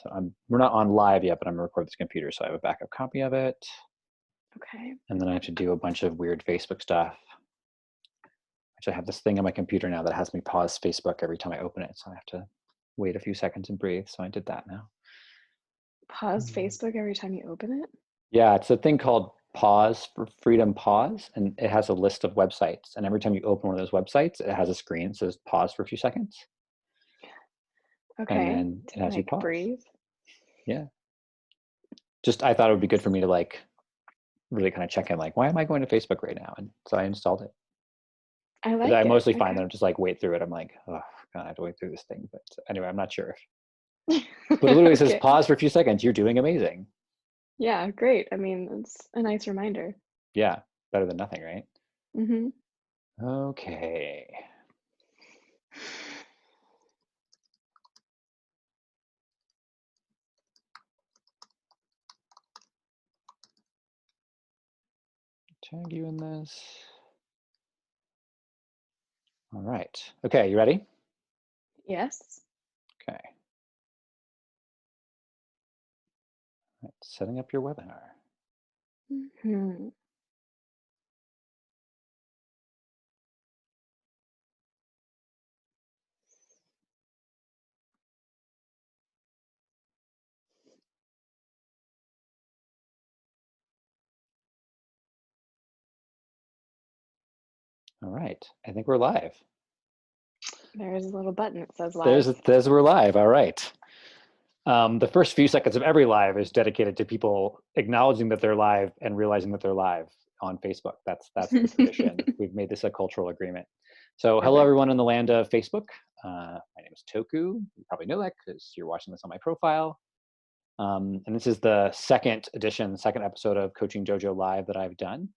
So we're not on live yet, but I'm gonna record this computer, so I have a backup copy of it. Okay. And then I have to do a bunch of weird Facebook stuff. Actually, I have this thing on my computer now that has me pause Facebook every time I open it, so I have to wait a few seconds and breathe. So I did that now. Pause Facebook every time you open it? Yeah, it's a thing called Pause for Freedom Pause, and it has a list of websites. And every time you open one of those websites, it has a screen that says pause for a few seconds, and Okay. then it To has you like pause. breathe. Yeah. Just I thought it would be good for me to like really kind of check in, like, why am I going to Facebook right now? And so I installed it. I Because I like it. mostly find that Okay. I'm just like wait through it. I'm like, oh God, I have to wait through this thing. But anyway, I'm not sure. But it literally says Okay. pause for a few seconds. You're doing amazing. Yeah, great. I mean, it's a nice reminder. Yeah, better than nothing, right? Mm-hmm. Okay. Tag you in this. All right. Okay, you ready? Yes. Okay. All right, setting up your webinar. Mm-hmm. All right. I think we're live. There's a little button that says live. There's we're live. All right. The first few seconds of every live is dedicated to people acknowledging that they're live and realizing that they're live on Facebook. That's the tradition. We've made this a cultural agreement. So hello, Perfect. everyone in the land of Facebook. My name is Toku. You probably know that because you're watching this on my profile. And this is the second episode of Coaching Dojo Live that I've done.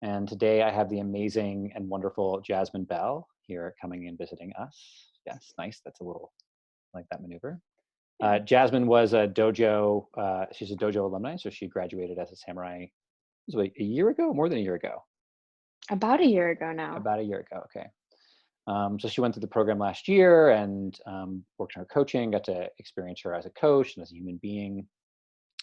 And today I have the amazing and wonderful Jasmine Bell here coming and visiting us. Yes, nice. That's a little like that maneuver. Yeah. Jasmine was a dojo, she's a dojo alumni, so she graduated as a samurai, it was like a year ago, more than a year ago. About a year ago now. About a year ago, okay. So she went through the program last year and worked on her coaching, got to experience her as a coach and as a human being.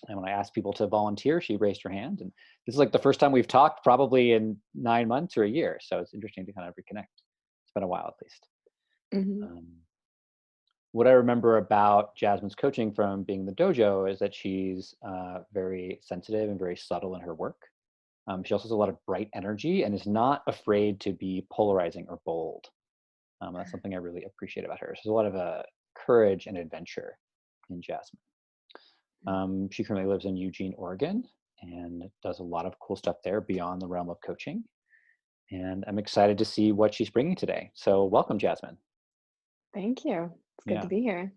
And when I asked people to volunteer, she raised her hand. And this is like the first time we've talked probably in 9 months or a year. So it's interesting to kind of reconnect. It's been a while at least. Mm-hmm. Um, what I remember about Jasmine's coaching from being in the dojo is that she's very sensitive and very subtle in her work. She also has a lot of bright energy and is not afraid to be polarizing or bold. That's something I really appreciate about her. So there's a lot of courage and adventure in Jasmine. She currently lives in Eugene, Oregon, and does a lot of cool stuff there beyond the realm of coaching. And I'm excited to see what she's bringing today. So welcome, Jasmine. Thank you. It's good to Yeah. be here.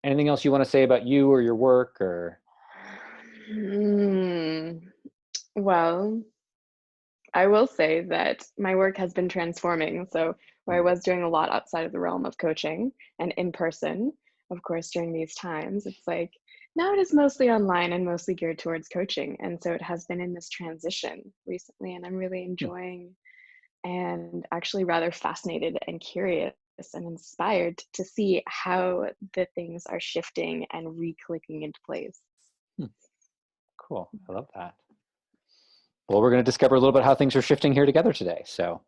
Anything else you want to say about you or your work or? Well, I will say that my work has been transforming. So, where I was doing a lot outside of the realm of coaching and in person, of course, during these times, it's like now it is mostly online and mostly geared towards coaching. And so it has been in this transition recently, and I'm really enjoying and actually rather fascinated and curious and inspired to see how the things are shifting and re-clicking into place. Cool. I love that. Well, we're going to discover a little bit how things are shifting here together today. So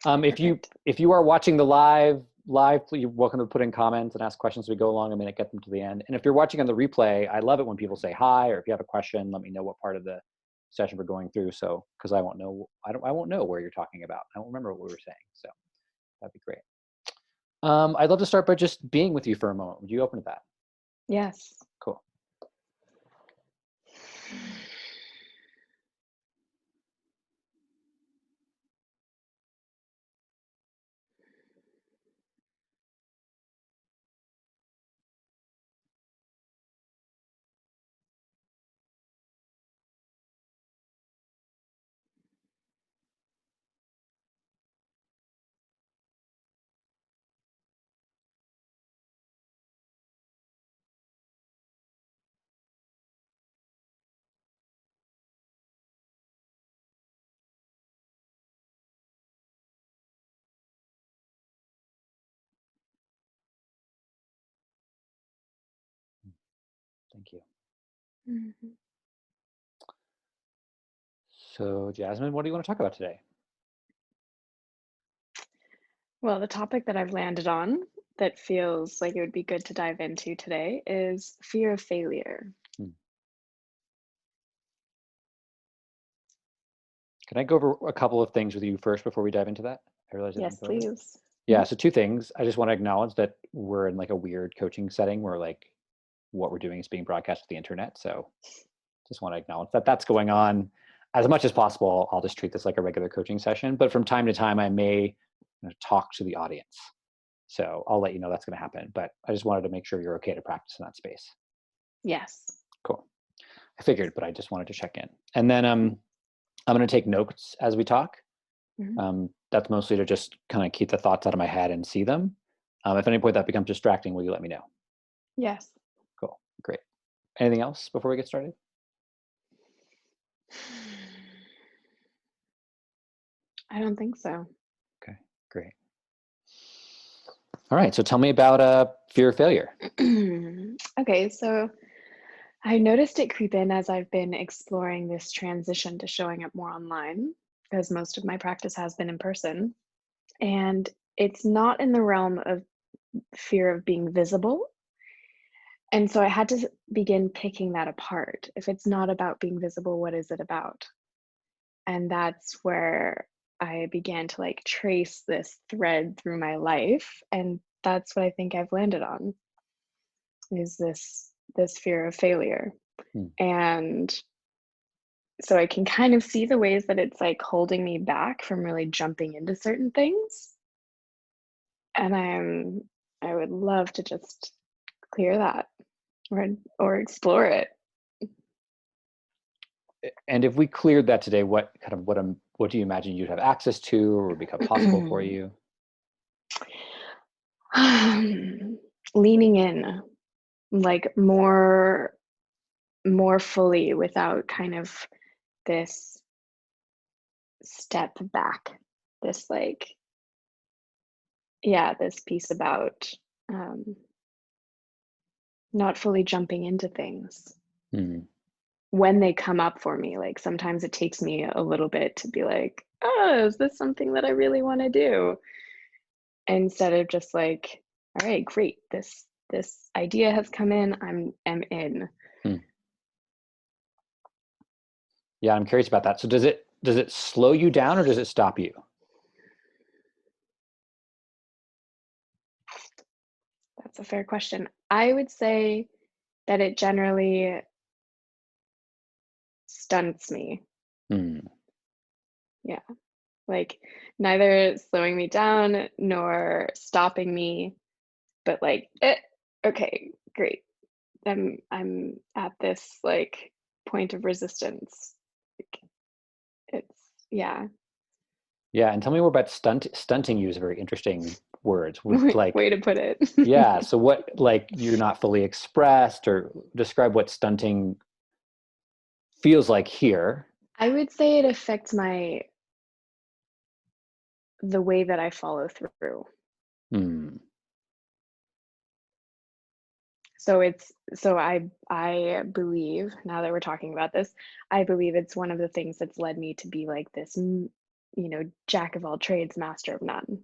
Perfect. if you are watching the live, you're welcome to put in comments and ask questions as we go along. I'm going to get them to the end. And if you're watching on the replay, I love it when people say hi, or if you have a question, let me know what part of the session we're going through. So, because I won't know, I won't know where you're talking about. I won't remember what we were saying. So that'd be great. I'd love to start by just being with you for a moment. Would you open to that? Yes. Cool. Thank you. Mhm. So, Jasmine, what do you want to talk about today? Well, the topic that I've landed on that feels like it would be good to dive into today is fear of failure. Hmm. Can I go over a couple of things with you first before we dive into that? I realize I didn't Yes, go over that. please. Yeah, Mhm. so two things. I just want to acknowledge that we're in like a weird coaching setting where like what we're doing is being broadcast to the internet. So just want to acknowledge that that's going on. As much as possible, I'll just treat this like a regular coaching session, but from time to time I may talk to the audience. So I'll let you know that's going to happen, but I just wanted to make sure you're okay to practice in that space. Yes. Cool. I figured, but I just wanted to check in. And then I'm going to take notes as we talk. Mhm. That's mostly to just kind of keep the thoughts out of my head and see them. If at any point that becomes distracting, will you let me know? Yes. Cool. Great. Anything else before we get started? I don't think so. Okay, great. All right. So tell me about fear of failure. Okay, so I noticed it creep in as I've been exploring this transition to showing up more online, because most of my practice has been in person. And it's not in the realm of fear of being visible. And so I had to begin picking that apart. If it's not about being visible, what is it about? And that's where I began to like trace this thread through my life. And that's what I think I've landed on is this fear of failure. Hmm. And so I can kind of see the ways that it's like holding me back from really jumping into certain things. And I would love to just clear that or explore it. And if we cleared that today, what do you imagine you'd have access to or would become possible for you? Leaning in like more fully without kind of this step back. This like yeah, this piece about um not fully jumping into things Hmm. when they come up for me. Like sometimes it takes me a little bit to be like, oh, is this something that I really want to do? Instead of just like, all right, great, this idea has come in, I'm in. Hmm. Yeah, I'm curious about that. So does it slow you down or does it stop you? That's a fair question. I would say that it generally stunts me. Hmm. Yeah. Like neither slowing me down nor stopping me, but like, okay, great. I'm at this like point of resistance. Like, it's yeah. Yeah, and tell me more about stunting you is a very interesting words. Would like Way to put it. yeah, so what like you're not fully expressed or describe what stunting feels like here. I would say it affects my the way that I follow through. Hmm. So I believe now that we're talking about this, I believe it's one of the things that's led me to be like this, jack of all trades, master of none.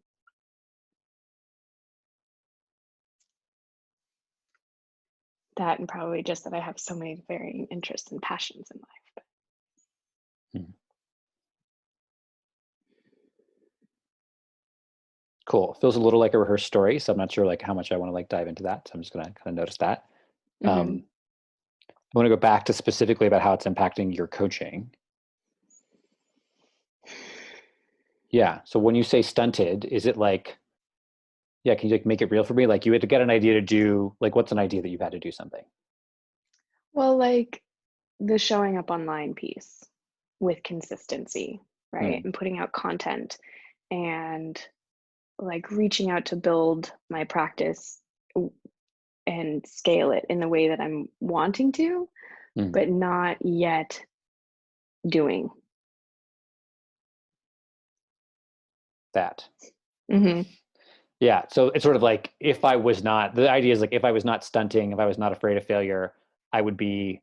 That and probably just that I have so many varying interests and passions in life. Hmm. Cool. Feels a little like a rehearsed story, so I'm not sure like how much I want to like dive into that. So I'm just gonna kind of notice that. Mhm. I want to go back to specifically about how it's impacting your coaching. Yeah. So when you say stunted, is it like, yeah, can you like make it real for me? Like you had to get an idea to do, like what's an idea that you've had to do something? Well, like the showing up online piece with consistency, right? Hmm. And putting out content and like reaching out to build my practice and scale it in the way that I'm wanting to, Hmm. but not yet doing. That. Mhm. Yeah. So it's sort of like if I was not, the idea is like if I was not stunting, if I was not afraid of failure, I would be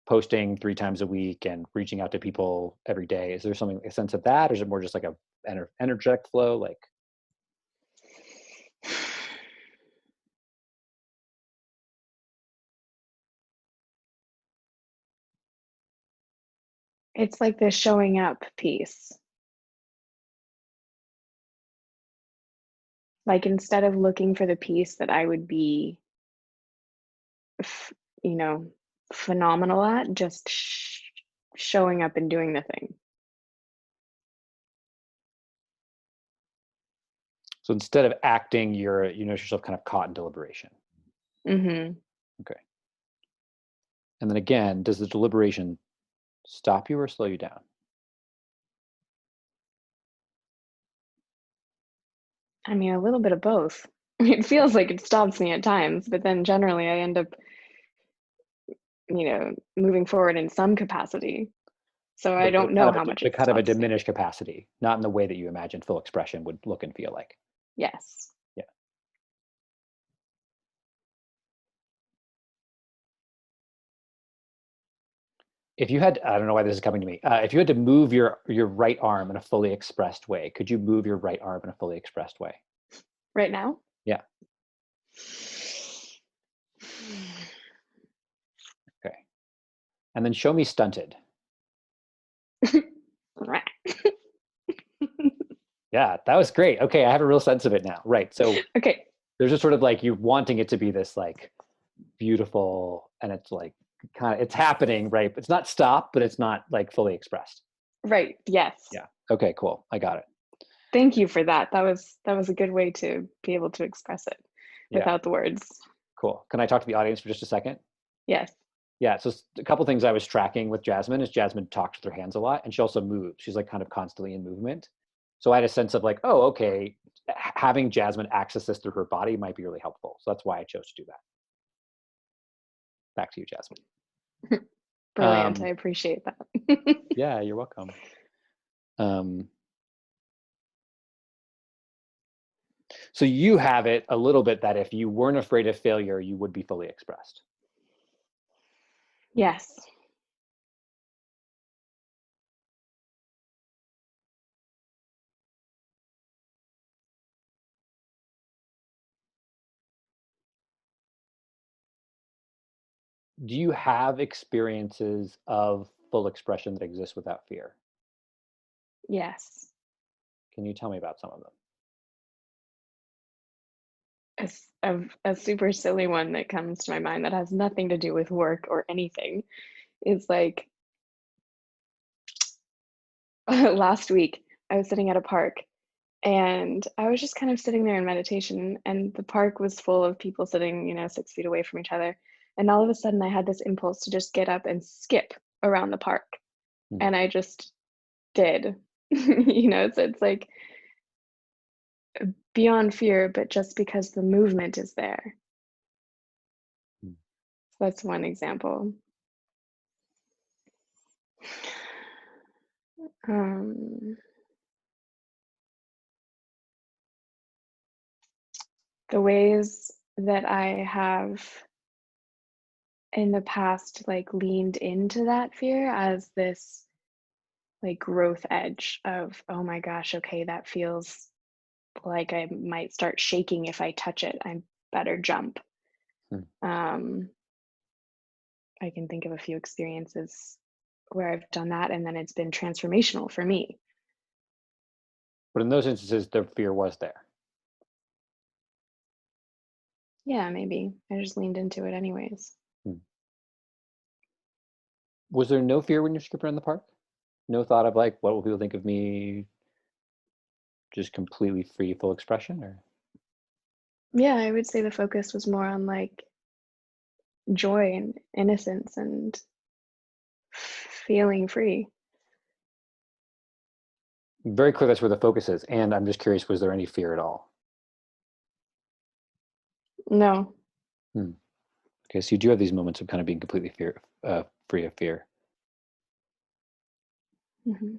posting 3 times a week and reaching out to people every day. Is there something, a sense of that, or is it more just like a energetic flow? Like, It's like the showing up piece. Like instead of looking for the piece that I would be, f- you know, phenomenal at, just showing up and doing the thing. so instead of acting, you notice yourself kind of caught in deliberation. Hmm. Okay. And then again, does the deliberation stop you or slow you down? I mean, a little bit of both. It feels like it stops me at times, but then generally I end up, moving forward in some capacity. So I don't know how much But it kind of a stops me. diminished capacity, not in the way that you imagine full expression would look and feel like. Yes. Yeah. If you had, I don't know why this is coming to me. If you had to move your right arm in a fully expressed way, could you move your right arm in a fully expressed way? Right now? Yeah. Okay. And then show me stunted. Yeah, that was great. Okay, I have a real sense of it now. Right. So Okay. there's just sort of like you wanting it to be this like beautiful, and it's like kind of it's happening, right? It's not stopped, but it's not like fully expressed. Right. Yes. Yeah. Okay, cool. I got it. Thank you for that. That was a good way to be able to express it Yeah, without the words. cool. Can I talk to the audience for just a second? Yes. Yeah, so a couple things I was tracking with Jasmine is Jasmine talks with her hands a lot, and she also moves. She's like kind of constantly in movement. So I had a sense of like, oh, okay, having Jasmine access this through her body might be really helpful. So that's why I chose to do that. Back to you, Jasmine. Brilliant. I Um, appreciate that. yeah, you're welcome. Um, so you have it a little bit that if you weren't afraid of failure, you would be fully expressed. Yes. Do you have experiences of full expression that exist without fear? Yes. Can you tell me about some of them? A super silly one that comes to my mind that has nothing to do with work or anything is like last week I was sitting at a park and I was just kind of sitting there in meditation, and the park was full of people sitting, 6 feet away from each other. And all of a sudden, I had this impulse to just get up and skip around the park. Hmm. And I just did. So it's like beyond fear, but just because the movement is there. Hmm. So that's one example. Um, the ways that I have in the past like leaned into that fear as this like growth edge of, oh my gosh, okay, that feels like I might start shaking if I touch it. I better jump. Hmm. Um, I can think of a few experiences where I've done that, and then it's been transformational for me. But in those instances, the fear was there. Yeah, maybe I just leaned into it anyways. Hmm. Was there no fear when you're skipping around the park? No thought of like, what will people think of me? Just completely free, full expression, or Yeah, I would say the focus was more on like joy and innocence and feeling free. very clear that's where the focus is. And I'm just curious, was there any fear at all? No. Hmm. Okay, so you do have these moments of kind of being completely free of fear. Hmm.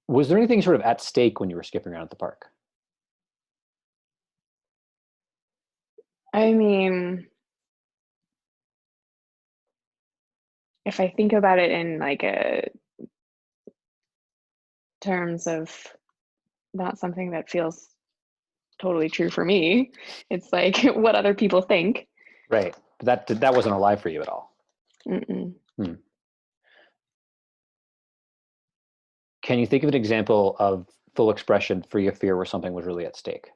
Was there anything sort of at stake when you were skipping around at the park? I mean, if I think about it in like a terms of not something that feels totally true for me, it's like what other people think. Right. But that wasn't alive for you at all. Mm-mm. Hmm. Can you think of an example of full expression free of fear where something was really at stake?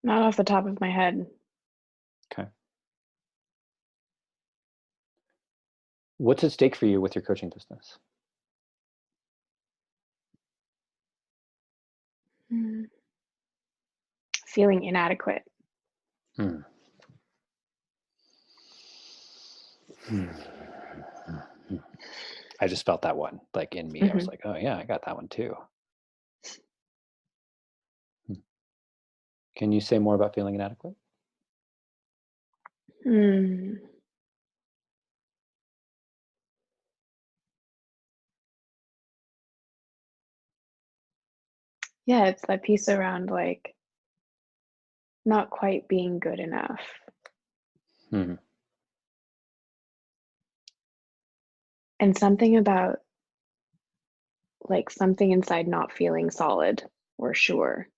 Not off the top of my head. Okay. What's at stake for you with your coaching business? Mm. Feeling inadequate. Hmm. Hmm. I just felt that one like in me. I was Hmm. like, oh yeah, I got that one too. Hmm. Can you say more about feeling inadequate? Mm. Yeah, it's that piece around like not quite being good enough. Hmm. And something about like something inside not feeling solid or sure.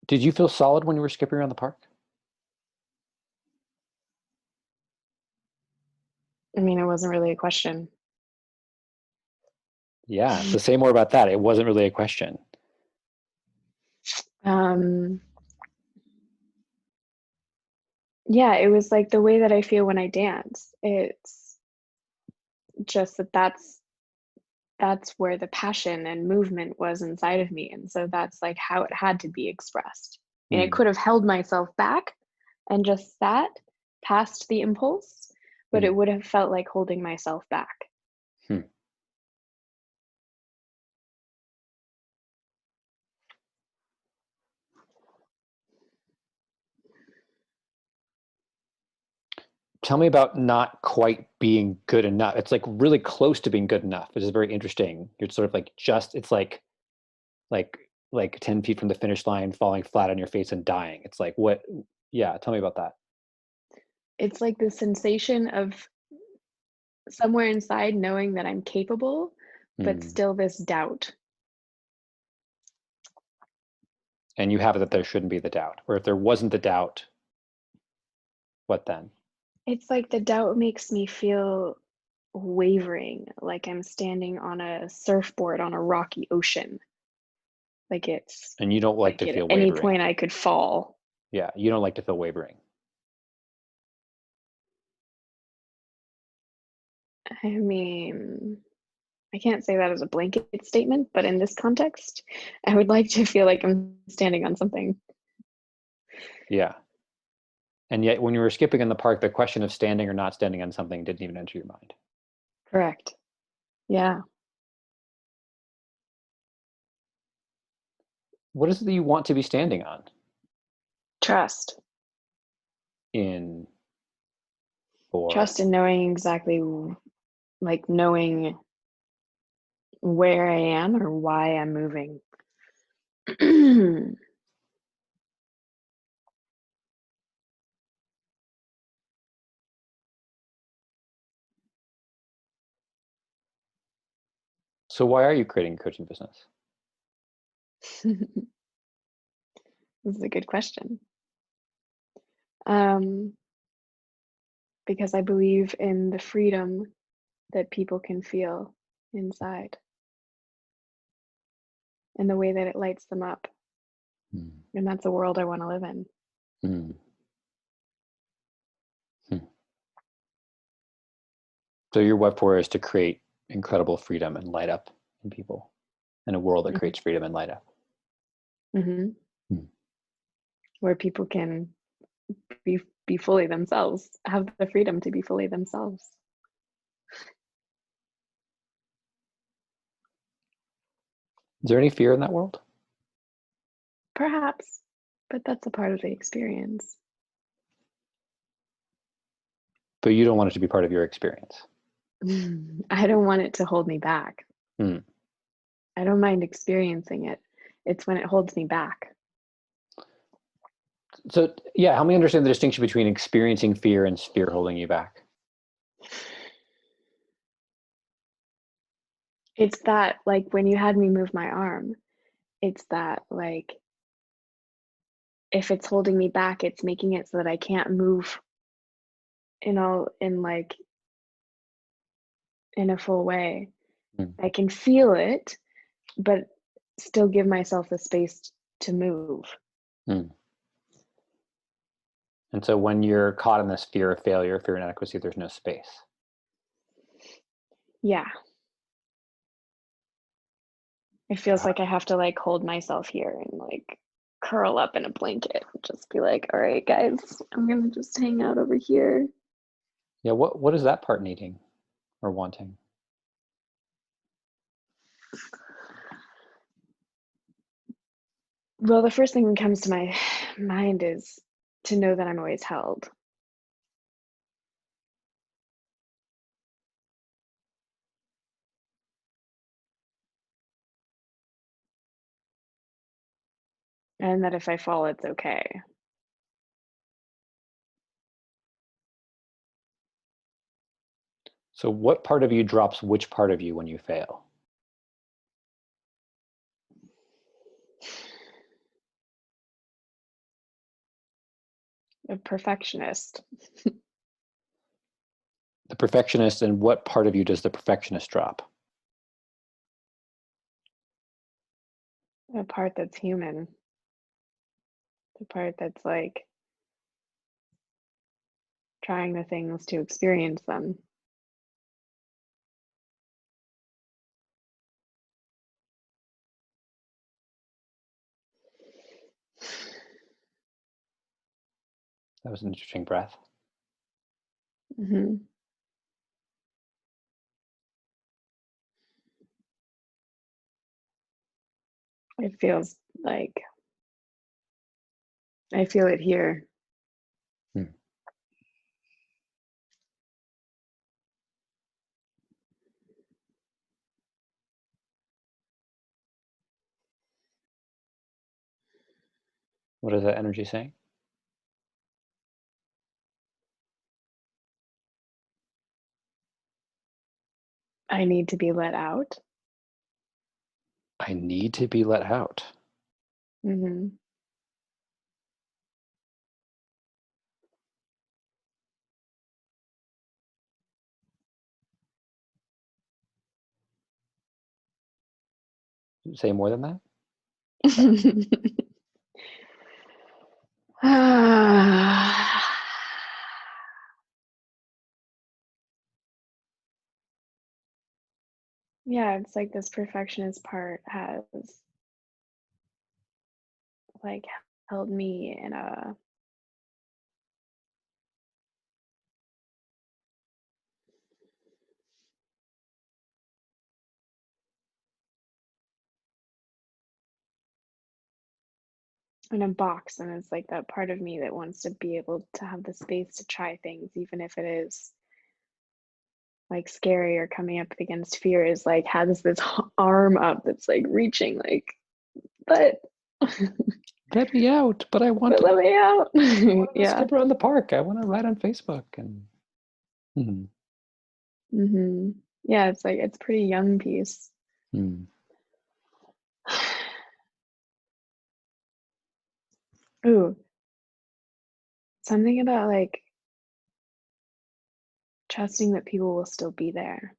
Did you feel solid when you were skipping around the park? I mean, it wasn't really a question. Yeah. So say more about that. It wasn't really a question. Um, yeah, it was like the way that I feel when I dance. It's just that that's where the passion and movement was inside of me, and so that's like how it had to be expressed. And it Hmm. could have held myself back and just sat past the impulse, but Hmm. it would have felt like holding myself back. Hmm. Tell me about not quite being good enough. It's like really close to being good enough, which is very interesting. You're sort of like just, it's like like 10 feet from the finish line, falling flat on your face and dying. It's like what, yeah, tell me about that. It's like the sensation of somewhere inside knowing that I'm capable, but Hmm. still this doubt. And you have it that there shouldn't be the doubt. Or if there wasn't the doubt, what then? It's like the doubt makes me feel wavering, like I'm standing on a surfboard on a rocky ocean. Like it's And you don't like like to at feel any wavering. point I could fall. Yeah, you don't like to feel wavering. I mean, I can't say that as a blanket statement, but in this context, I would like to feel like I'm standing on something. Yeah. And yet when you were skipping in the park, the question of standing or not standing on something didn't even enter your mind. Correct. Yeah. What is it that you want to be standing on Trust. in Trust or in knowing exactly, like knowing where I am or why I'm moving. so why are you creating a coaching business? This is a good question. Um, because I believe in the freedom that people can feel inside and the way that it lights them up. Hmm. And that's a world I want to live in. Hmm. Hmm. So your web for is to create incredible freedom and light up in people in a world that Mhm. creates freedom and light up. Mhm. Hmm. where people can be fully themselves, have the freedom to be fully themselves. Is there any fear in that world? Perhaps, but that's a part of the experience. But you don't want it to be part of your experience. I don't want it to hold me back. Hmm. I don't mind experiencing it. It's when it holds me back. So, yeah, help me understand the distinction between experiencing fear and fear holding you back. It's that, like, when you had me move my arm, it's that, like, if it's holding me back, it's making it so that I can't move like, in a full way. Hmm. I can feel it, but still give myself the space to move. Hmm. And so when you're caught in this fear of failure, fear of inadequacy, there's no space. Yeah. It feels like I have to, like, hold myself here and, like, curl up in a blanket and just be like, "All right, guys, I'm gonna just hang out over here." Yeah, what is that part needing or wanting? Well, the first thing that comes to my mind is to know that I'm always held. And that if I fall, it's okay. So what part of you drops which part of you when you fail? A perfectionist, The perfectionist, and what part of you does the perfectionist drop? a part that's human, the part that's, like, trying the things to experience them. That was an interesting breath. Mhm. It feels like I feel it here. Hmm. What is that energy saying? I need to be let out. I need to be let out. Mhm. Say more than that? Ah. Yeah, it's like this perfectionist part has, like, held me in a box, and it's like that part of me that wants to be able to have the space to try things, even if it is, like, scary or coming up against fear, is, like, has this arm up that's, like, reaching, like, "But Let me out, but I want but to let me out." Yeah. skip around the park. I want to write on Facebook and hmm. Mhm. Yeah, it's like it's pretty young piece. Hmm. Ooh, something about, like, trusting that people will still be there.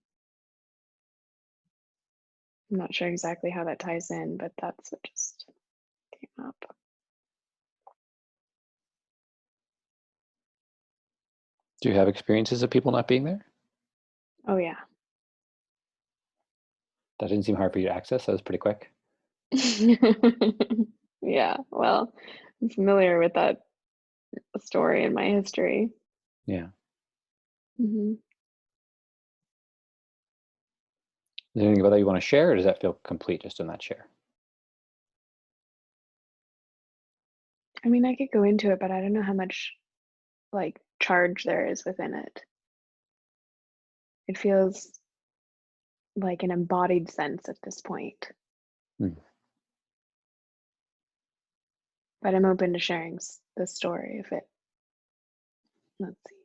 I'm not sure exactly how that ties in, but that's what just came up. Do you have experiences of people not being there? Oh, yeah. That didn't seem hard for you to access. That was pretty quick. Yeah, well, I'm familiar with that story in my history. Yeah. Hmm. Is there anything about that you want to share, or does that feel complete just in that share? I mean, I could go into it, but I don't know how much like charge there is within it. It feels like an embodied sense at this point, Hmm. but I'm open to sharing the story if it, let's see,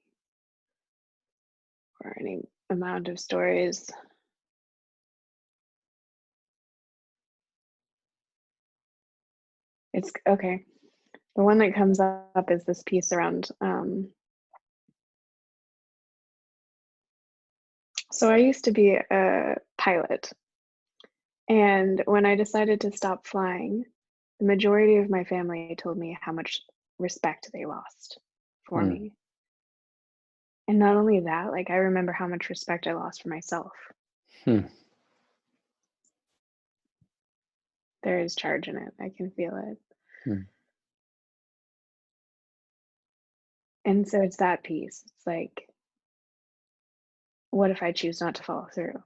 or any amount of stories. It's okay. The one that comes up is this piece around. So I used to be a pilot, and when I decided to stop flying, the majority of my family told me how much respect they lost for Hmm. me. And not only that, like I remember how much respect I lost for myself. Hmm. There is charge in it. I can feel it. Hmm. And so it's that piece. It's like, what if I choose not to follow through?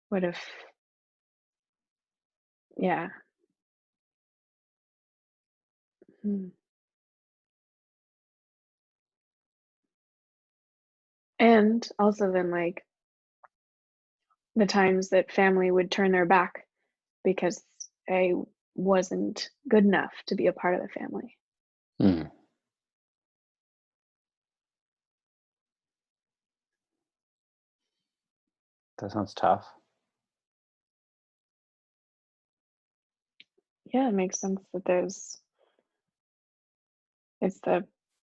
What if, yeah. Hmm. And also then like the times that family would turn their back because I wasn't good enough to be a part of the family. Hmm. That sounds tough. Yeah, it makes sense that it's the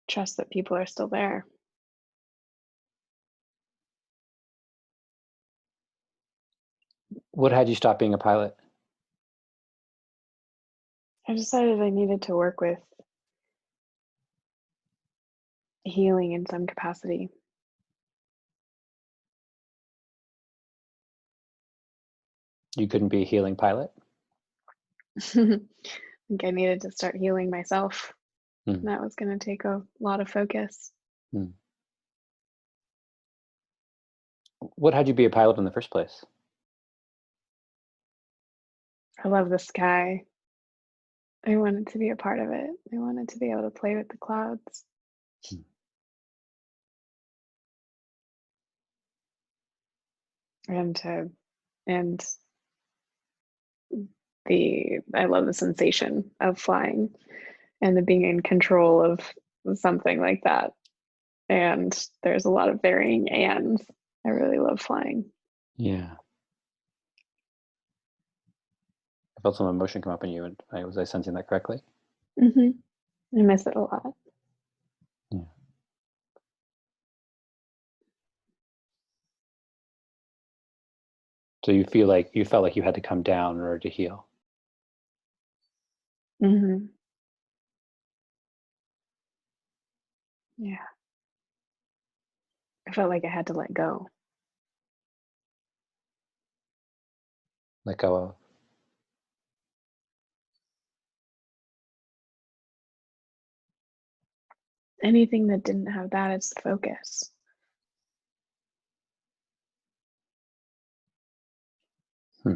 trust that people are still there. What had you stop being a pilot? I decided I needed to work with healing in some capacity. You couldn't be a healing pilot? I think I needed to start healing myself. Hmm. And that was going to take a lot of focus. Hmm. What had you be a pilot in the first place? I love the sky. I wanted to be a part of it. I wanted to be able to play with the clouds Hmm. and to and the I love the sensation of flying and the being in control of something like that. And there's a lot of varying ands. I really love flying. Yeah. I felt some emotion come up in you, and was I sensing that correctly? Hmm. I miss it a lot. Yeah. So you felt like you had to come down in order to heal. Hmm. Yeah, I felt like I had to let go. Let go of. Anything that didn't have that as the focus. Hmm.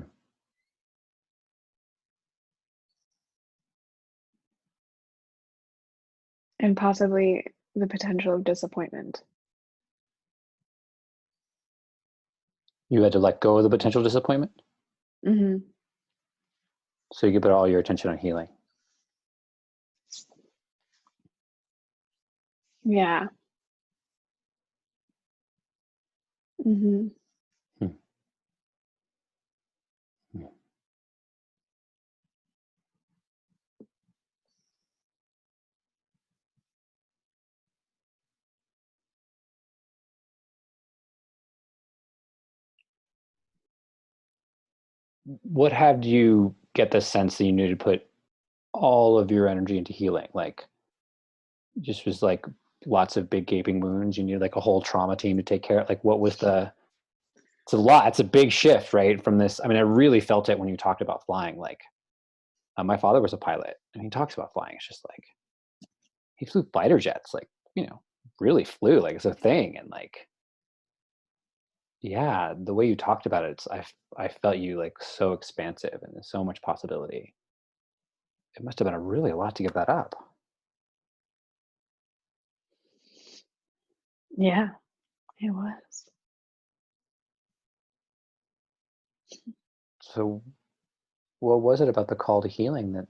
And possibly the potential of disappointment. You had to let go of the potential disappointment Hmm. so you could put all your attention on healing. Yeah. Hmm. Hmm. Hmm. What had you get the sense that you needed to put all of your energy into healing? Like, just was like lots of big gaping wounds. You need like a whole trauma team to take care of. Like, what was the? It's a lot. It's a big shift, right? From this. I mean, I really felt it when you talked about flying. Like, My father was a pilot, and he talks about flying. It's just like he flew fighter jets, like, you know, really flew, like it's a thing. And like, yeah, the way you talked about it, I felt you like so expansive and there's so much possibility. It must have been a really a lot to give that up. Yeah, it was. So, what was it about the call to healing that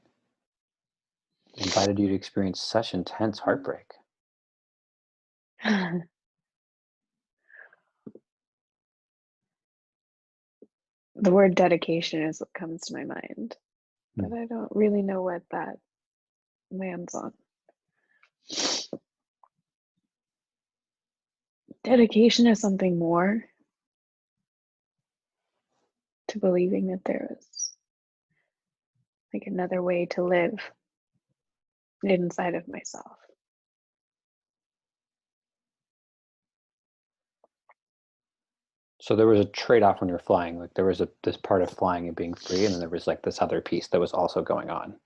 invited you to experience such intense heartbreak? The word dedication is what comes to my mind, Hmm. but I don't really know what that lands on. Dedication is something more, to believing that there is like another way to live inside of myself. So there was a trade-off when you're flying. Like there was a this part of flying and being free, and then there was like this other piece that was also going on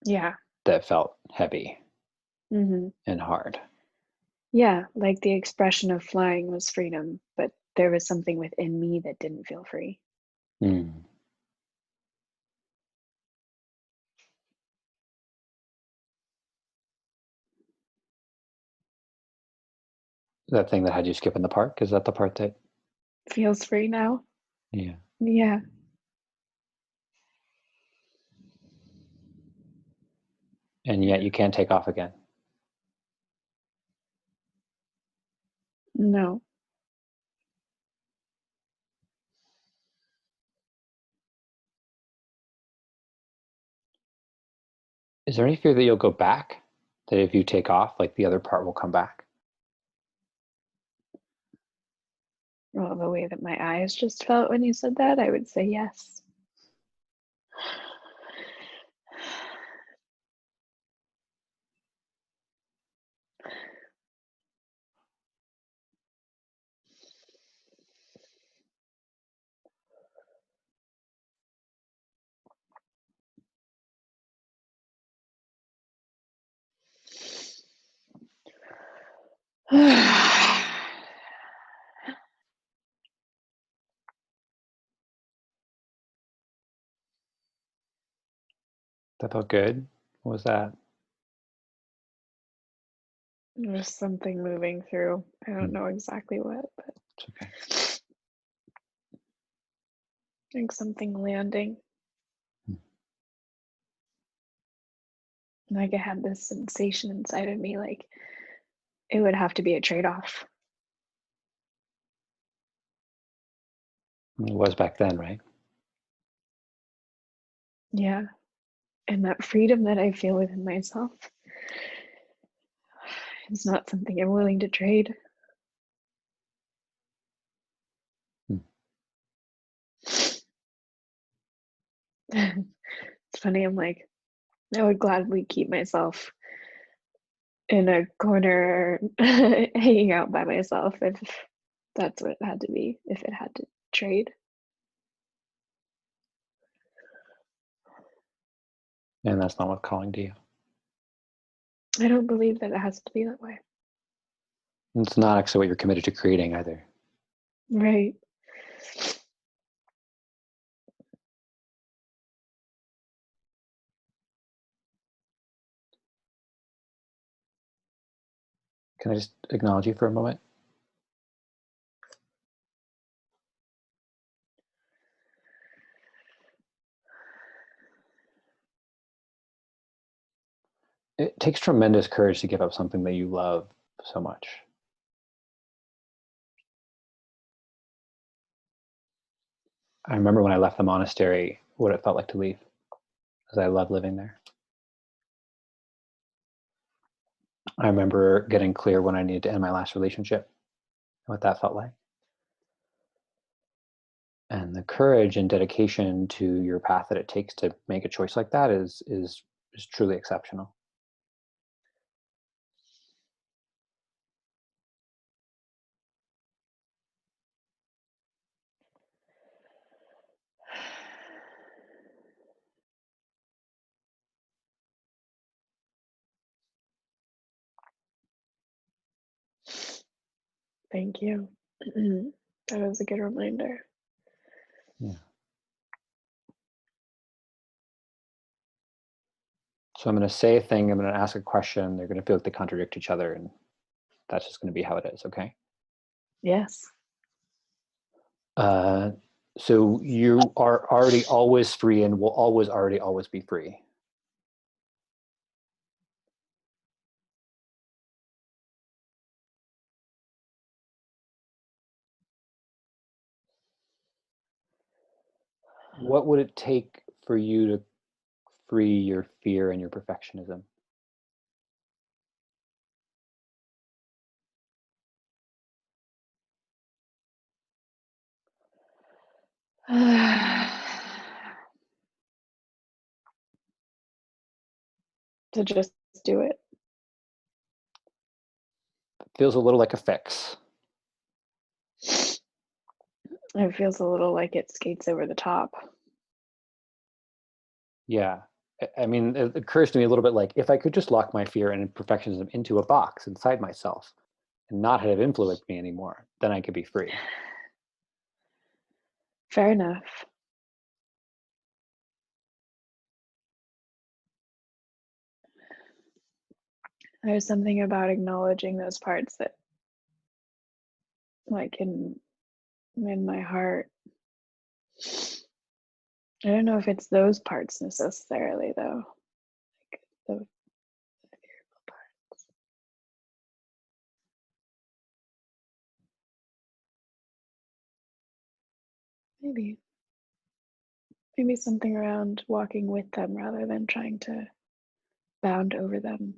Yeah. that felt heavy Hmm. and hard. Yeah, like the expression of flying was freedom, but there was something within me that didn't feel free. Mm. That thing that had you skip in the park, is that the part that? Feels free now? Yeah. Yeah. And yet you can't take off again. No. Is there any fear that you'll go back? That if you take off, like the other part will come back? Well, the way that my eyes just felt when you said that, I would say yes. That felt good. What was that? There's something moving through. I don't Hmm, know exactly what, but it's okay. like something landing. Hmm. Like I had this sensation inside of me, like it would have to be a trade-off. It was back then, right? Yeah. And that freedom that I feel within myself is not something I'm willing to trade. Hmm. It's funny, I'm like, I would gladly keep myself in a corner hanging out by myself if that's what it had to be, if it had to trade. And that's not what's calling to you. I don't believe that it has to be that way. It's not actually what you're committed to creating either. Right. Can I just acknowledge you for a moment? It takes tremendous courage to give up something that you love so much. I remember when I left the monastery, what it felt like to leave, because I love living there. I remember getting clear when I needed to end my last relationship, what that felt like. And the courage and dedication to your path that it takes to make a choice like that is truly exceptional. Thank you. That was a good reminder. Yeah. So I'm going to say a thing, I'm going to ask a question, they're going to feel like they contradict each other, and that's just going to be how it is, okay? Yes. Uh, so you are already always free and will always be free. What would it take for you to free your fear and your perfectionism? To just do it. Feels a little like a fix. It feels a little like it skates over the top. Yeah. I mean, it occurs to me a little bit like if I could just lock my fear and perfectionism into a box inside myself and not have it influence me anymore, then I could be free. Fair enough. There's something about acknowledging those parts that, like in my heart. I don't know if it's those parts necessarily, though. Like the fearful parts. Maybe. Maybe something around walking with them rather than trying to bound over them.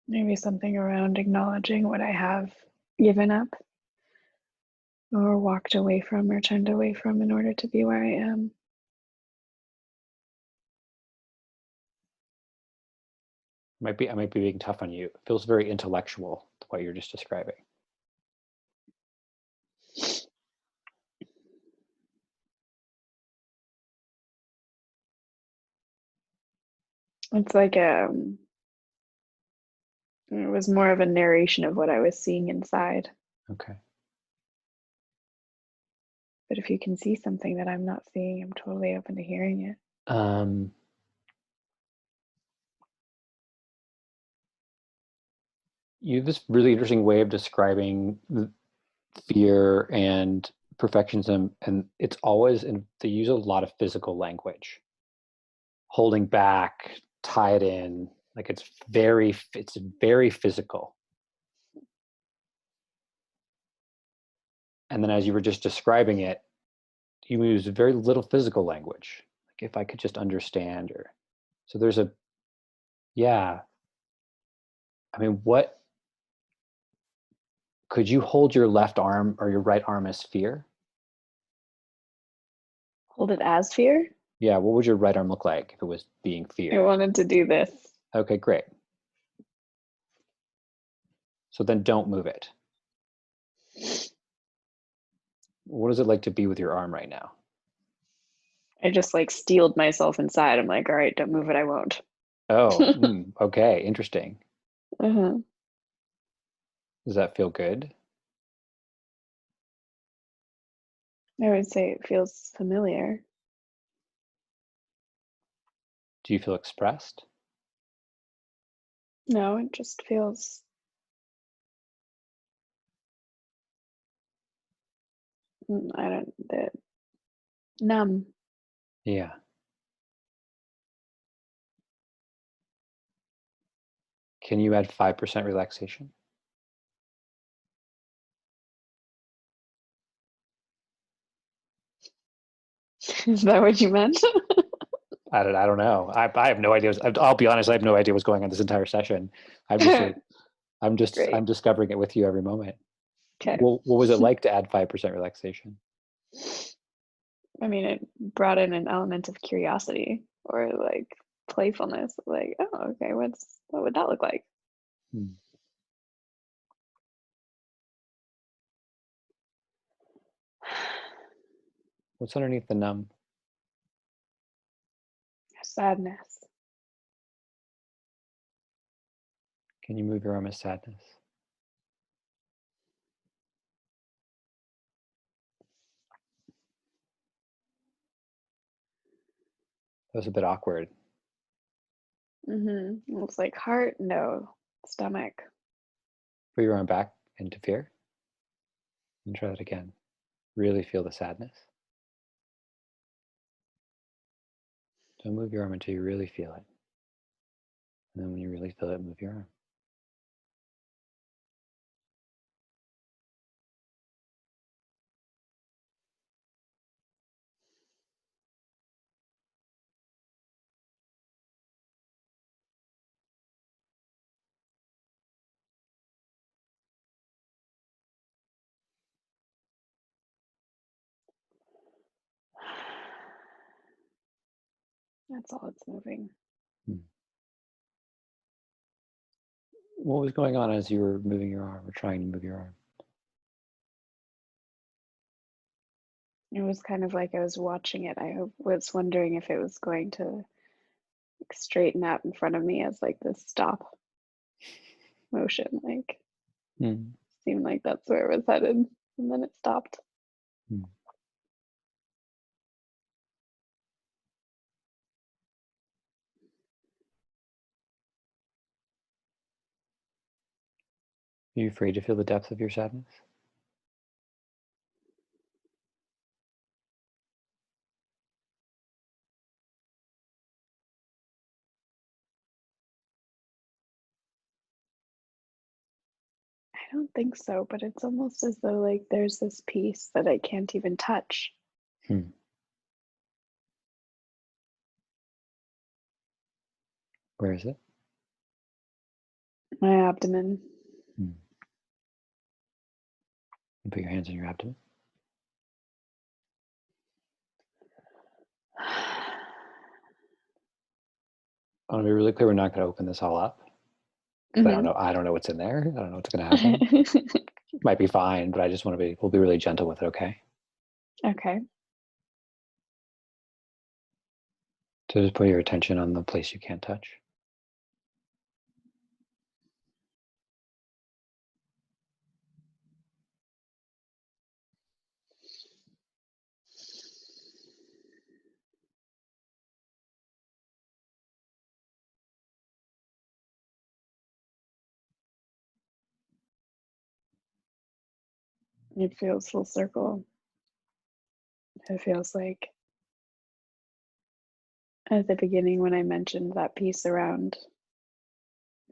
Maybe something around acknowledging what I have given up or walked away from or turned away from in order to be where I am. I might be being tough on you. It feels very intellectual, what you're just describing. It's like it was more of a narration of what I was seeing inside. Okay. But if you can see something that I'm not seeing, I'm totally open to hearing it. You have this really interesting way of describing fear and perfectionism, and it's always, and they use a lot of physical language, holding back, tie it in, like it's very physical. And then as you were just describing it, you use very little physical language. Like if I could just understand, or so there's a, yeah. I mean, what could you hold your left arm or your right arm as fear? Hold it as fear? Yeah, what would your right arm look like if it was being I fear? wanted to do this. Okay, great. So then don't move it. What is it like to be with your arm right now? I just like steeled myself inside. I'm like, all right, don't move it, I won't. Oh, okay, interesting. Uh-huh. Does that feel good? I would say it feels familiar. Do you feel expressed? No, it just feels, I don't, the numb. Yeah. Can you add 5% relaxation? Is that what you meant? I don't know. I have no idea. I'll be honest. I have no idea what's going on this entire session. I'm just Great. I'm discovering it with you every moment. Okay. What was it like to add 5% relaxation? I mean, it brought in an element of curiosity or like playfulness. Like, oh, okay, what would that look like? Hmm. What's underneath the numb? Sadness. Can you move your arm as sadness? That was a bit awkward. Looks like heart, no. Stomach. Put your arm back into fear and try that again. Really feel the sadness. Don't move your arm until you really feel it. And then when you really feel it, move your arm. That's all it's moving. Hmm. What was going on as you were moving your arm or trying to move your arm? It was kind of like I was watching it. Was wondering if it was going to like, straighten out in front of me as like this stop motion. Like Hmm. seemed like that's where it was headed, and then it stopped. Hmm. Are you afraid to feel the depth of your sadness? I don't think so, but it's almost as though like there's this piece that I can't even touch. Hmm. Where is it? My abdomen. Hmm. And put your hands on your abdomen. I want to be really clear. We're not going to open this all up because I don't hmm know. I don't know what's in there. I don't know what's going to happen. Might be fine, but I just want to be. We'll be really gentle with it. Okay. Okay. So just put your attention on the place you can't touch. It feels full circle. It feels like at the beginning when I mentioned that piece around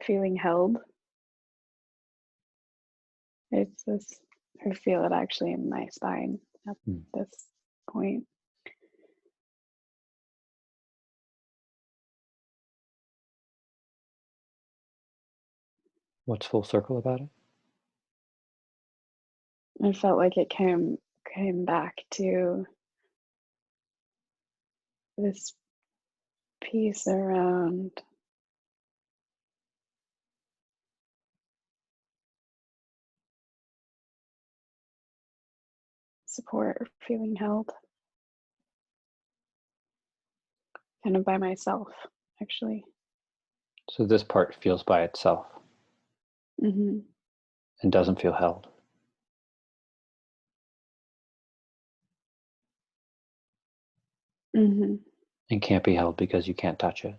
feeling held, it's this, I feel it actually in my spine at Hmm. this point. What's full circle about it? I felt like it came back to this piece around support or feeling held, kind of by myself, actually. So this part feels by itself hmm and doesn't feel held hmm and can't be held because you can't touch it.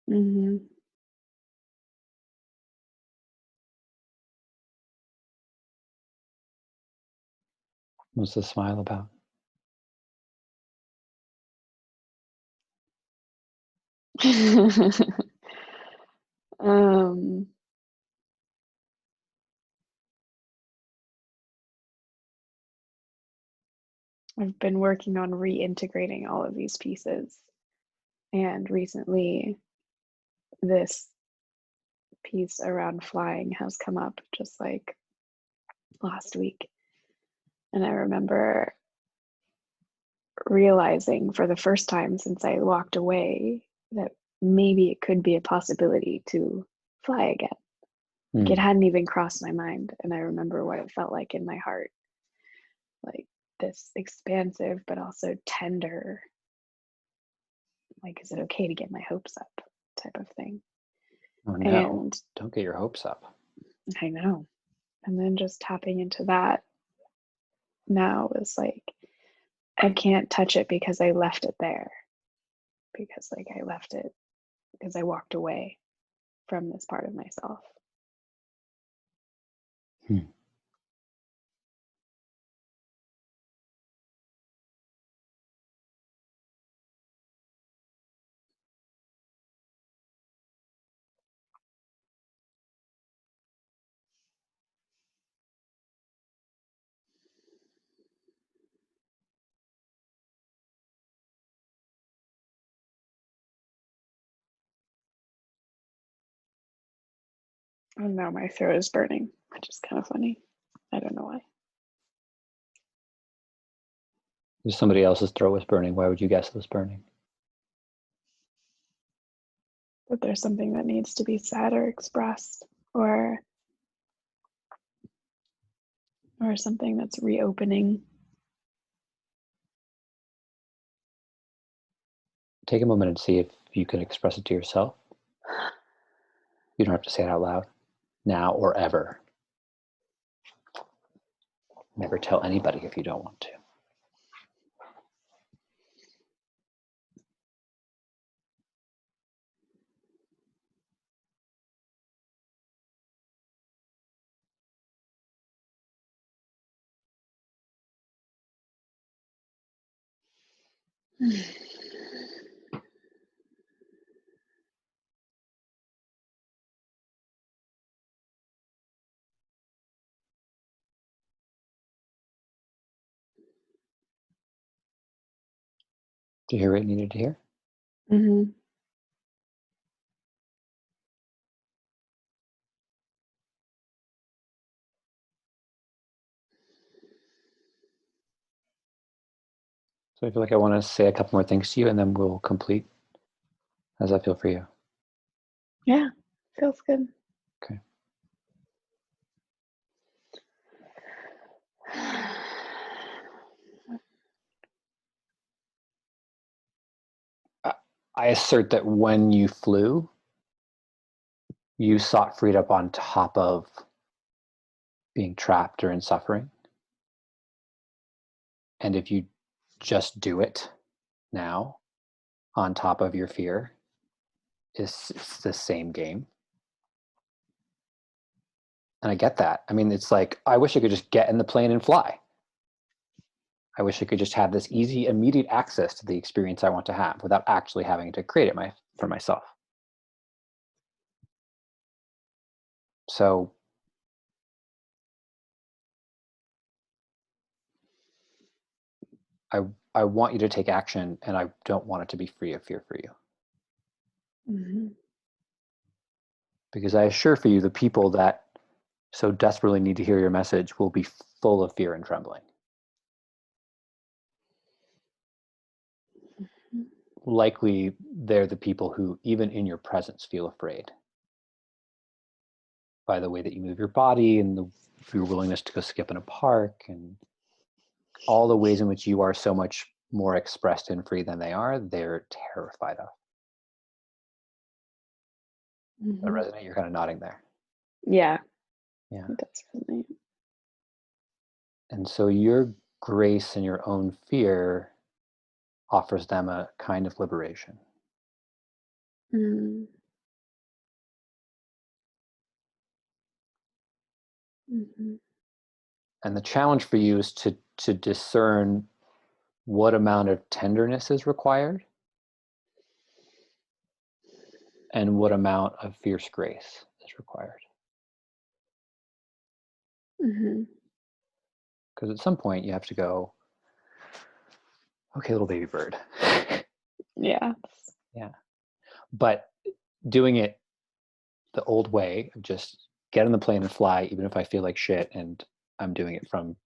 hmm What's the smile about? um, I've been working on reintegrating all of these pieces, and recently this piece around flying has come up just like last week. And I remember realizing for the first time since I walked away that maybe it could be a possibility to fly again. Like it Hmm. hadn't even crossed my mind. And I remember what it felt like in my heart, like this expansive but also tender. like, is it okay to get my hopes up type of thing. Oh no, And don't get your hopes up. I know. And then just tapping into that now is like, I can't touch it because I left it there. Because like I left it because I walked away from this part of myself. Hmm. Oh no, my throat is burning, which is kind of funny. I don't know why. If somebody else's throat was burning, why would you guess it was burning? But there's something that needs to be said or expressed or something that's reopening. Take a moment and see if you can express it to yourself. You don't have to say it out loud now or ever. Never tell anybody if you don't want to. Do you hear what you needed to hear? Mm-hmm. So I feel like I want to say a couple more things to you and then we'll complete. How does that feel for you? Yeah, feels good. Okay. I I assert that when you flew, you sought freedom on top of being trapped or in suffering. And if you just do it now on top of your fear, it's the same game. And I get that. I mean, it's like, I wish I could just get in the plane and fly. I wish I could just have this easy, immediate access to the experience I want to have without actually having to create it for myself. So I I want you to take action and I don't want it to be free of fear for you. Mm-hmm. Because I assure for you the people that so desperately need to hear your message will be full of fear and trembling. Likely they're the people who even in your presence feel afraid by the way that you move your body and your willingness to go skip in a park and all the ways in which you are so much more expressed and free than they are, they're terrified of. That Mm-hmm. resonate? You're kind of nodding there. Yeah, Yeah. it does resonate. And so your grace and your own fear offers them a kind of liberation. Mm-hmm. Mm-hmm. And the challenge for you is to discern what amount of tenderness is required and what amount of fierce grace is required. Mm-hmm. Because at some point you have to go, okay, little baby bird. Yeah. Yeah. But doing it the old way of just get on the plane and fly, even if I feel like shit and I'm doing it from,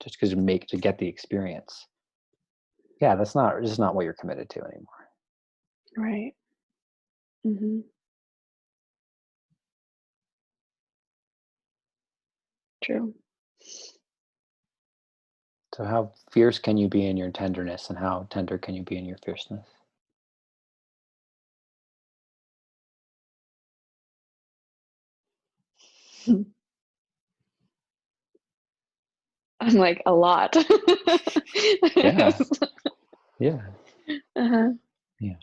just because to get the experience. Yeah, this is not what you're committed to anymore. Right. Mm-hmm. True. So how fierce can you be in your tenderness and how tender can you be in your fierceness? I'm like, a lot. Yeah. Yeah. Uh-huh. Yeah.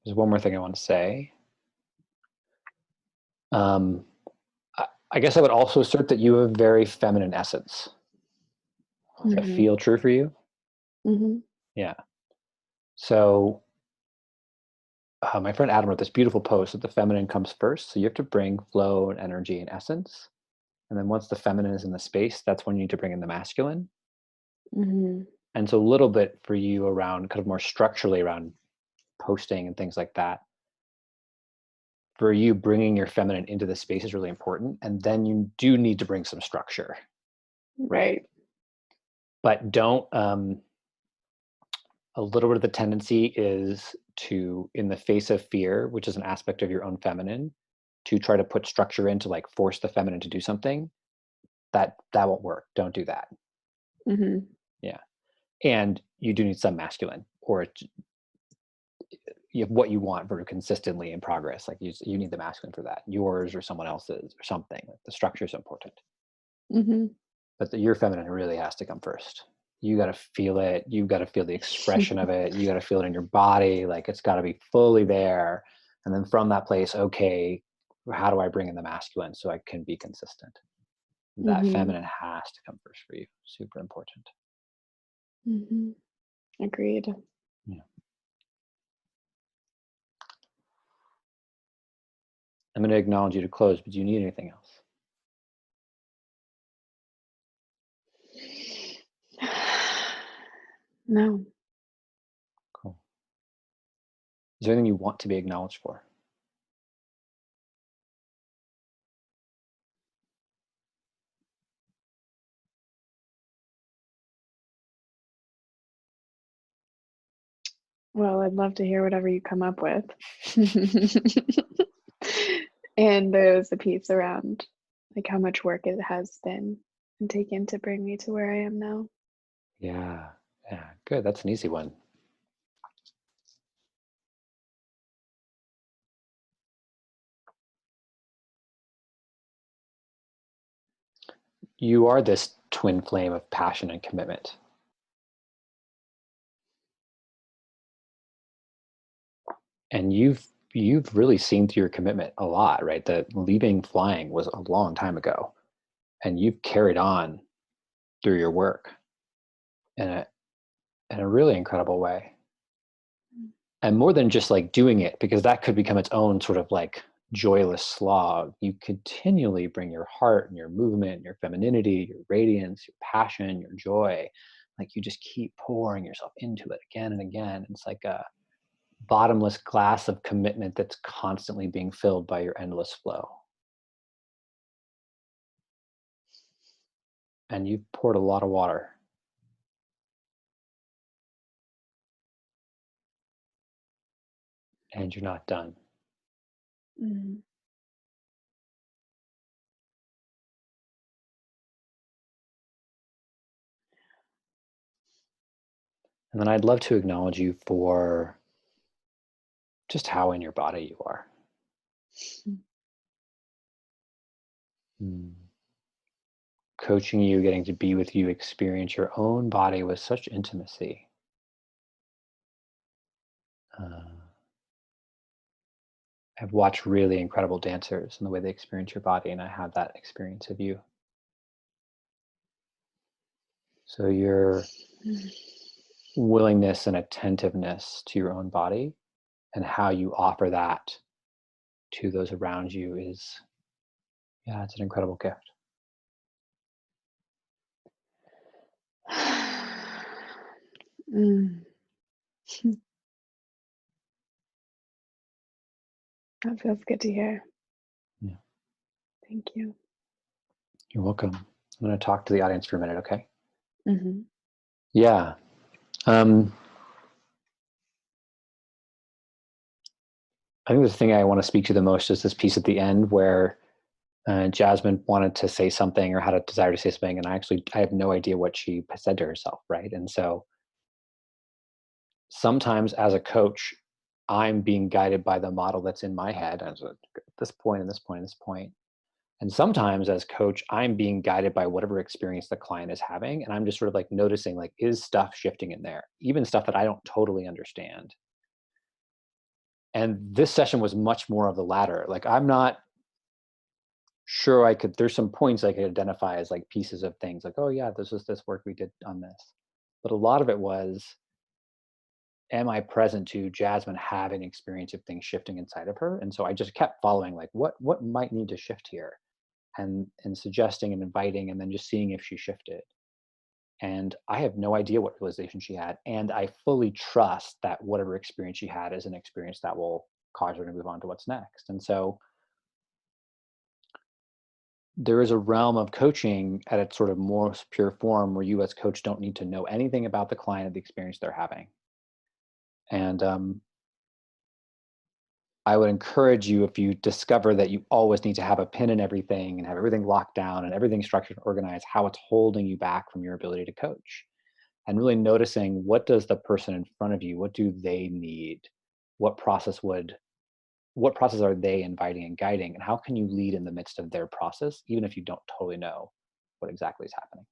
There's one more thing I want to say. Um, I guess I would also assert that you have a very feminine essence. Does that Mhm. feel true for you? Mhm. Yeah. So my friend Adam wrote this beautiful post that the feminine comes first. So you have to bring flow and energy and essence. And then once the feminine is in the space, that's when you need to bring in the masculine. Mhm. And so a little bit for you around kind of more structurally around posting and things like that. For you, bringing your feminine into the space is really important. And then you do need to bring some structure, right? Right. But don't, a little bit of the tendency is to, in the face of fear, which is an aspect of your own feminine, to try to put structure in to like force the feminine to do something. That won't work. Don't do that. Mhm. Yeah. And you do need some masculine, or you have what you want very consistently in progress. Like you need the masculine for that, yours or someone else's or something. Like the structure is important, Mhm. but your feminine really has to come first. You got to feel it. You got to feel the expression of it. You got to feel it in your body. Like it's got to be fully there. And then from that place, okay, how do I bring in the masculine so I can be consistent? That Mhm. feminine has to come first for you. Super important. Mhm. Agreed. Yeah. I'm going to acknowledge you to close, but do you need anything else? No. Cool. Is there anything you want to be acknowledged for? Well, I'd love to hear whatever you come up with. And there's a piece around like how much work it has been and taken to bring me to where I am now. Yeah. Yeah. Good. That's an easy one. You are this twin flame of passion and commitment. And you've really seen through your commitment a lot, right? That leaving flying was a long time ago. And you've carried on through your work in a really incredible way. And more than just like doing it, because that could become its own sort of like joyless slog. You continually bring your heart and your movement, your femininity, your radiance, your passion, your joy. Like you just keep pouring yourself into it again and again. It's like a bottomless glass of commitment that's constantly being filled by your endless flow. And you've poured a lot of water and you're not done. Mm. And then I'd love to acknowledge you for just how in your body you are. Mm. Coaching you, getting to be with you, experience your own body with such intimacy. Uh, I've watched really incredible dancers and the way they experience your body, and I have that experience of you. So your willingness and attentiveness to your own body and how you offer that to those around you is, yeah, it's an incredible gift. Mm. That feels good to hear. Yeah, Thank you. you're welcome. I'm going to talk to the audience for a minute, okay? Mhm. Yeah. Um, I think the thing I want to speak to the most is this piece at the end where Jasmine wanted to say something or had a desire to say something, and I have no idea what she said to herself, right? And so sometimes as a coach, I'm being guided by the model that's in my head as a, this point and this point and this point. And sometimes as coach, I'm being guided by whatever experience the client is having. And I'm just sort of like noticing like, is stuff shifting in there? Even stuff that I don't totally understand. And this session was much more of the latter. Like I'm not sure I could, there's some points I could identify as like pieces of things like, oh yeah, this was this work we did on this. But a lot of it was, am I present to Jasmine having experience of things shifting inside of her? And so I just kept following like what might need to shift here and suggesting and inviting and then just seeing if she shifted. And I have no idea what realization she had. And I fully trust that whatever experience she had is an experience that will cause her to move on to what's next. And so there is a realm of coaching at its sort of most pure form where you as coach don't need to know anything about the client or the experience they're having. And I would encourage you, if you discover that you always need to have a pin in everything and have everything locked down and everything structured and organized, how it's holding you back from your ability to coach. And really noticing, what does the person in front of you, what do they need? What process would what process are they inviting and guiding? And how can you lead in the midst of their process, even if you don't totally know what exactly is happening?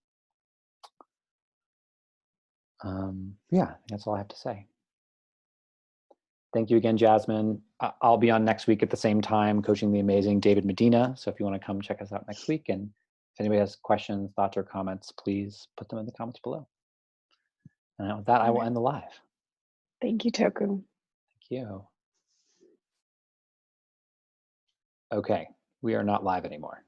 Yeah, that's all I have to say. Thank you again, Jasmine. I'll be on next week at the same time, coaching the amazing David Medina. So if you want to come check us out next week, and if anybody has questions, thoughts, or comments, please put them in the comments below. And with that, I All will right. end the live. Thank you, Toku. Thank you. Okay, we are not live anymore.